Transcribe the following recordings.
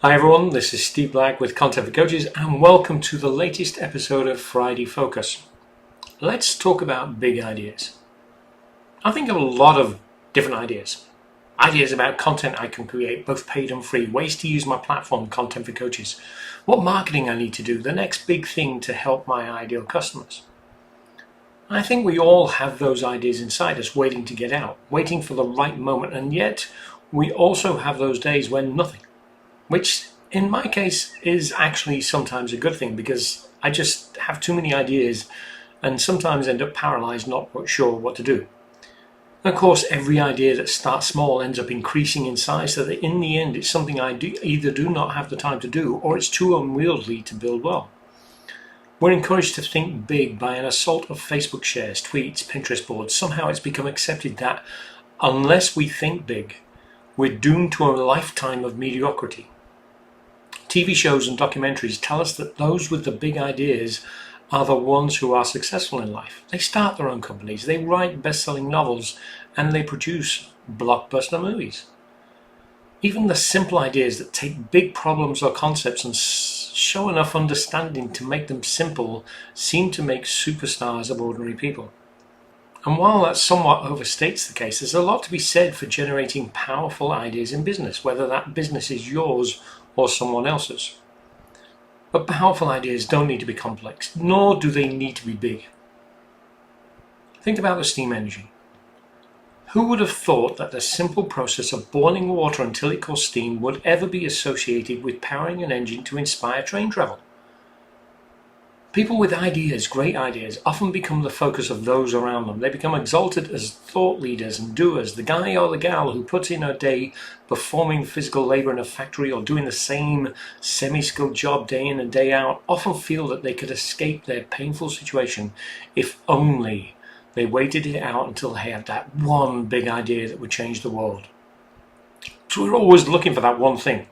Hi everyone, this is Steve Black with Content for Coaches and welcome to the latest episode of Friday Focus. Let's talk about big ideas. I think of a lot of different ideas. Ideas about content I can create, both paid and free, ways to use my platform, Content for Coaches, what marketing I need to do, the next big thing to help my ideal customers. I think we all have those ideas inside us waiting to get out, waiting for the right moment, and yet we also have those days when nothing. Which in my case is actually sometimes a good thing because I just have too many ideas and sometimes end up paralyzed, not sure what to do. And of course, every idea that starts small ends up increasing in size so that in the end it's something I either do not have the time to do or it's too unwieldy to build well. We're encouraged to think big by an assault of Facebook shares, tweets, Pinterest boards. Somehow it's become accepted that unless we think big, we're doomed to a lifetime of mediocrity. TV shows and documentaries tell us that those with the big ideas are the ones who are successful in life. They start their own companies, they write best-selling novels, and they produce blockbuster movies. Even the simple ideas that take big problems or concepts and show enough understanding to make them simple seem to make superstars of ordinary people. And while that somewhat overstates the case, there's a lot to be said for generating powerful ideas in business, whether that business is yours or someone else's. But powerful ideas don't need to be complex, nor do they need to be big. Think about the steam engine. Who would have thought that the simple process of boiling water until it caused steam would ever be associated with powering an engine to inspire train travel? People with ideas, great ideas, often become the focus of those around them. They become exalted as thought leaders and doers. The guy or the gal who puts in a day performing physical labor in a factory or doing the same semi-skilled job day in and day out often feel that they could escape their painful situation if only they waited it out until they had that one big idea that would change the world. So we're always looking for that one thing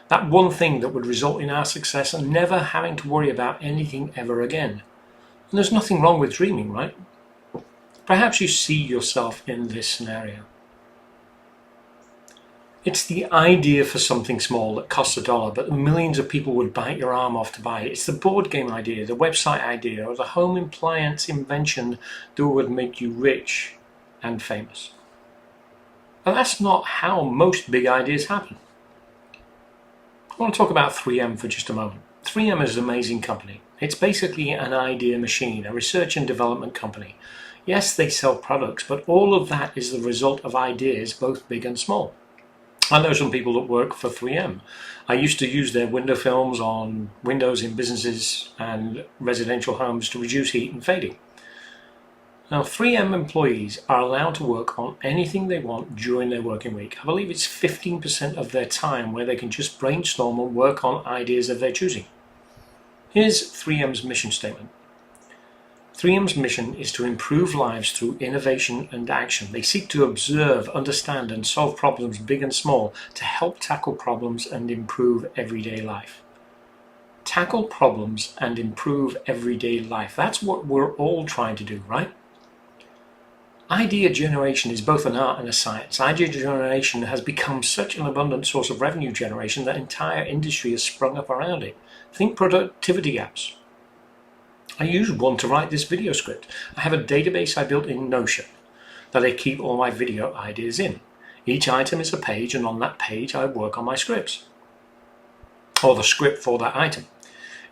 that would result in our success and never having to worry about anything ever again. And there's nothing wrong with dreaming, right? Perhaps you see yourself in this scenario. It's the idea for something small that costs $1, but millions of people would bite your arm off to buy it. It's the board game idea, the website idea, or the home appliance invention that would make you rich and famous. And that's not how most big ideas happen. I want to talk about 3M for just a moment. 3M is an amazing company. It's basically an idea machine, a research and development company. Yes, they sell products, but all of that is the result of ideas, both big and small. I know some people that work for 3M. I used to use their window films on windows in businesses and residential homes to reduce heat and fading. Now, 3M employees are allowed to work on anything they want during their working week. I believe it's 15% of their time where they can just brainstorm and work on ideas of their choosing. Here's 3M's mission statement. 3M's mission is to improve lives through innovation and action. They seek to observe, understand, and solve problems big and small to help tackle problems and improve everyday life. Tackle problems and improve everyday life. That's what we're all trying to do, right? Idea generation is both an art and a science. Idea generation has become such an abundant source of revenue generation that entire industry has sprung up around it. Think productivity apps. I use one to write this video script. I have a database I built in Notion that I keep all my video ideas in. Each item is a page, and on that page I work on my scripts, or the script for that item.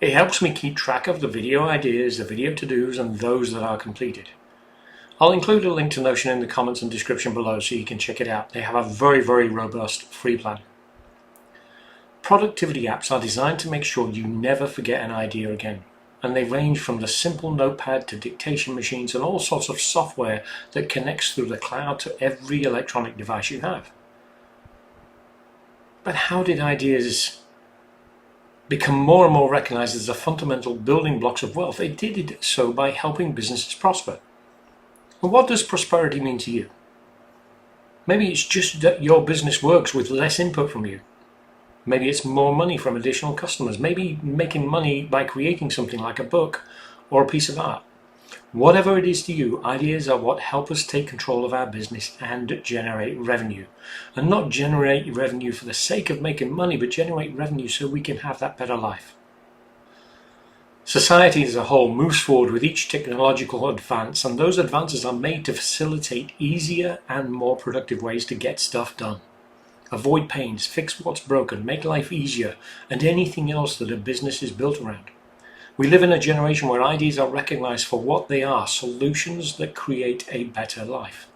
It helps me keep track of the video ideas, the video to-dos, and those that are completed. I'll include a link to Notion in the comments and description below so you can check it out. They have a very, very robust free plan. Productivity apps are designed to make sure you never forget an idea again. And they range from the simple notepad to dictation machines and all sorts of software that connects through the cloud to every electronic device you have. But how did ideas become more and more recognized as the fundamental building blocks of wealth? They did it so by helping businesses prosper. And what does prosperity mean to you? Maybe it's just that your business works with less input from you. Maybe it's more money from additional customers. Maybe making money by creating something like a book or a piece of art. Whatever it is to you, ideas are what help us take control of our business and generate revenue. And not generate revenue for the sake of making money, but generate revenue so we can have that better life. Society as a whole moves forward with each technological advance, and those advances are made to facilitate easier and more productive ways to get stuff done. Avoid pains, fix what's broken, make life easier, and anything else that a business is built around. We live in a generation where ideas are recognized for what they are, solutions that create a better life.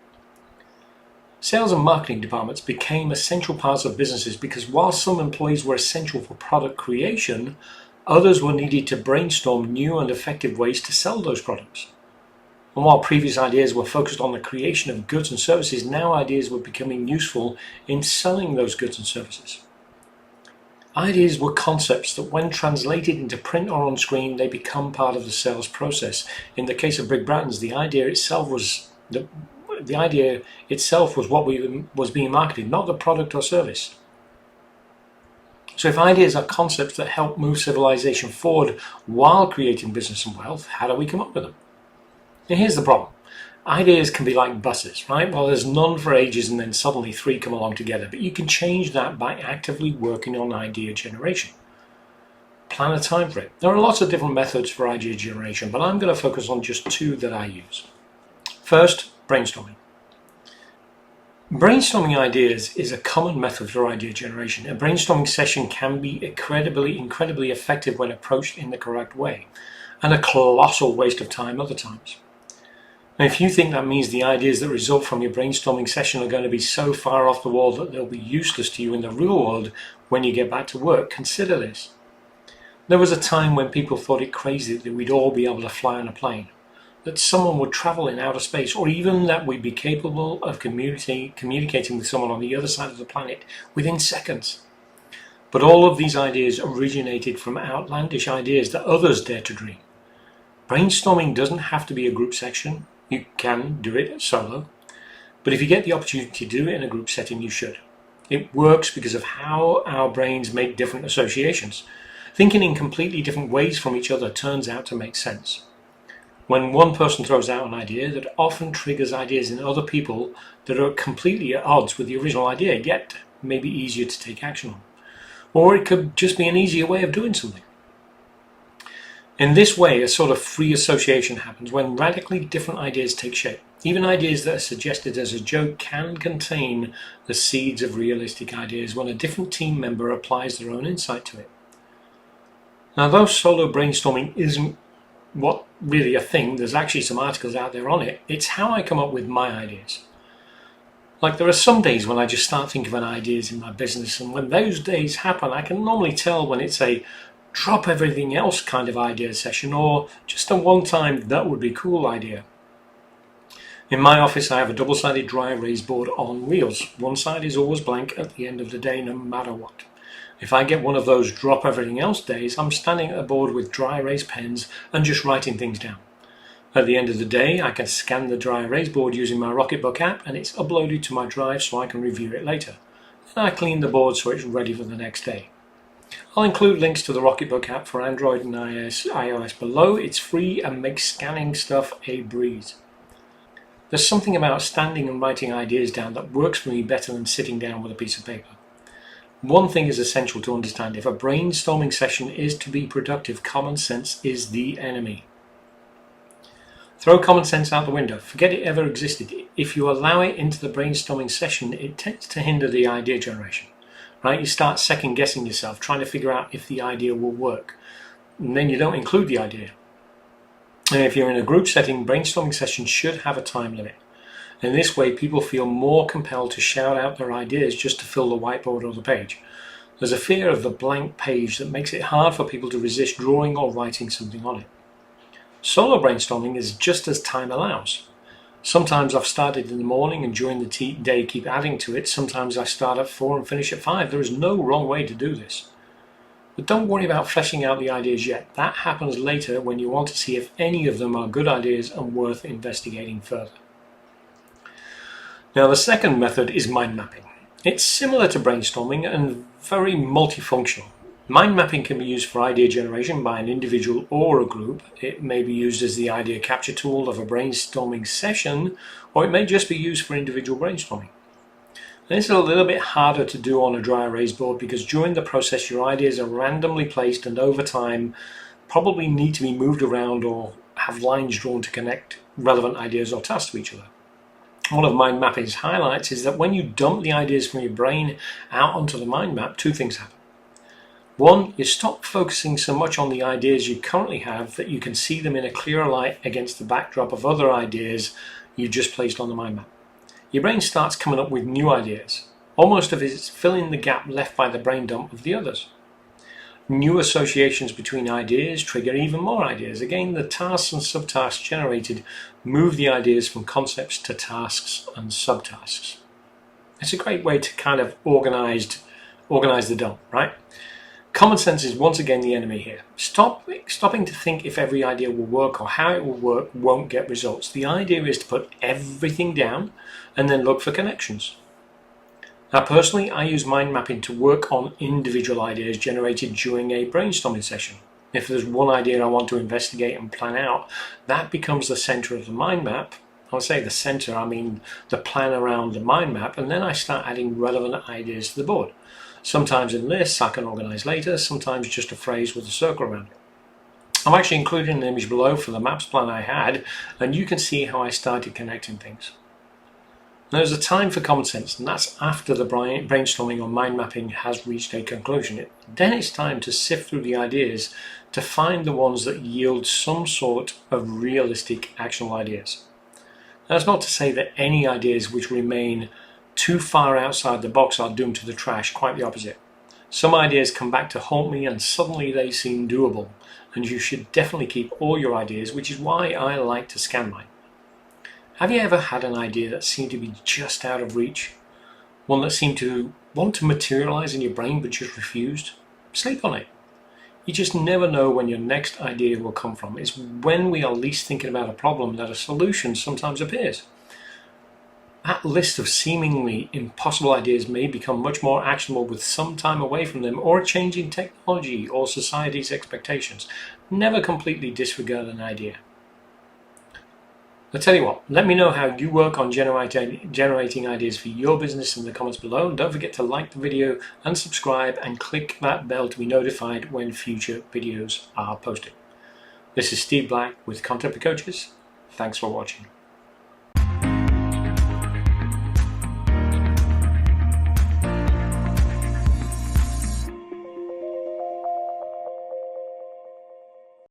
Sales and marketing departments became essential parts of businesses because while some employees were essential for product creation, others were needed to brainstorm new and effective ways to sell those products. And while previous ideas were focused on the creation of goods and services, now ideas were becoming useful in selling those goods and services. Ideas were concepts that when translated into print or on screen, they become part of the sales process. In the case of Big Brands, the idea itself was what was being marketed, not the product or service. So if ideas are concepts that help move civilization forward while creating business and wealth, how do we come up with them? Now here's the problem. Ideas can be like buses, right? Well, there's none for ages and then suddenly 3 come along together. But you can change that by actively working on idea generation. Plan a time for it. There are lots of different methods for idea generation, but I'm going to focus on just 2 that I use. First, brainstorming. Brainstorming ideas is a common method for idea generation. A brainstorming session can be incredibly effective when approached in the correct way, and a colossal waste of time other times. Now, if you think that means the ideas that result from your brainstorming session are going to be so far off the wall that they'll be useless to you in the real world when you get back to work, consider this. There was a time when people thought it crazy that we'd all be able to fly on a plane, that someone would travel in outer space, or even that we'd be capable of communicating with someone on the other side of the planet within seconds. But all of these ideas originated from outlandish ideas that others dared to dream. Brainstorming doesn't have to be a group session. You can do it solo. But if you get the opportunity to do it in a group setting, you should. It works because of how our brains make different associations. Thinking in completely different ways from each other turns out to make sense. When one person throws out an idea, that often triggers ideas in other people that are completely at odds with the original idea, yet may be easier to take action on. Or it could just be an easier way of doing something. In this way, a sort of free association happens when radically different ideas take shape. Even ideas that are suggested as a joke can contain the seeds of realistic ideas when a different team member applies their own insight to it. Now, though solo brainstorming isn't really a thing, there's actually some articles out there on it, it's how I come up with my ideas. Like, there are some days when I just start thinking of ideas in my business, and when those days happen, I can normally tell when it's a drop everything else kind of idea session, or just a one-time that would be cool idea. In my office, I have a double-sided dry erase board on wheels. One side is always blank at the end of the day, no matter what. If I get one of those drop everything else days, I'm standing at a board with dry erase pens and just writing things down. At the end of the day, I can scan the dry erase board using my RocketBook app, and it's uploaded to my drive so I can review it later. Then I clean the board so it's ready for the next day. I'll include links to the RocketBook app for Android and iOS below. It's free and makes scanning stuff a breeze. There's something about standing and writing ideas down that works for me better than sitting down with a piece of paper. One thing is essential to understand. If a brainstorming session is to be productive, common sense is the enemy. Throw common sense out the window. Forget it ever existed. If you allow it into the brainstorming session, it tends to hinder the idea generation. Right? You start second guessing yourself, trying to figure out if the idea will work. And then you don't include the idea. And if you're in a group setting, brainstorming sessions should have a time limit. In this way, people feel more compelled to shout out their ideas just to fill the whiteboard or the page. There's a fear of the blank page that makes it hard for people to resist drawing or writing something on it. Solo brainstorming is just as time allows. Sometimes I've started in the morning and during the day keep adding to it. Sometimes I start at 4 and finish at 5. There is no wrong way to do this. But don't worry about fleshing out the ideas yet. That happens later when you want to see if any of them are good ideas and worth investigating further. Now, the second method is mind mapping. It's similar to brainstorming and very multifunctional. Mind mapping can be used for idea generation by an individual or a group. It may be used as the idea capture tool of a brainstorming session, or it may just be used for individual brainstorming. And it's a little bit harder to do on a dry erase board because during the process your ideas are randomly placed and over time probably need to be moved around or have lines drawn to connect relevant ideas or tasks to each other. One of mind mapping's highlights is that when you dump the ideas from your brain out onto the mind map, two things happen. One, you stop focusing so much on the ideas you currently have that you can see them in a clearer light against the backdrop of other ideas you just placed on the mind map. Your brain starts coming up with new ideas, almost as if it's filling the gap left by the brain dump of the others. New associations between ideas trigger even more ideas. Again, the tasks and subtasks generated move the ideas from concepts to tasks and subtasks. It's a great way to kind of organize the dump, right? Common sense is once again the enemy here. Stopping to think if every idea will work or how it will work won't get results. The idea is to put everything down and then look for connections. Now personally, I use mind mapping to work on individual ideas generated during a brainstorming session. If there's one idea I want to investigate and plan out, that becomes the center of the mind map. I'll say the center, I mean the plan around the mind map, and then I start adding relevant ideas to the board. Sometimes in lists I can organize later, sometimes just a phrase with a circle around it. I'm actually including an image below for the maps plan I had, and you can see how I started connecting things. There's a time for common sense, and that's after the brainstorming or mind mapping has reached a conclusion. Then it's time to sift through the ideas to find the ones that yield some sort of realistic actionable ideas. That's not to say that any ideas which remain too far outside the box are doomed to the trash, quite the opposite. Some ideas come back to haunt me and suddenly they seem doable, and you should definitely keep all your ideas, which is why I like to scan mine. Have you ever had an idea that seemed to be just out of reach? One that seemed to want to materialize in your brain but just refused? Sleep on it. You just never know when your next idea will come from. It's when we are least thinking about a problem that a solution sometimes appears. That list of seemingly impossible ideas may become much more actionable with some time away from them or a change in technology or society's expectations. Never completely disregard an idea. I'll tell you what, let me know how you work on generating ideas for your business in the comments below. And don't forget to like the video and subscribe and click that bell to be notified when future videos are posted. This is Steve Black with Content for Coaches. Thanks for watching.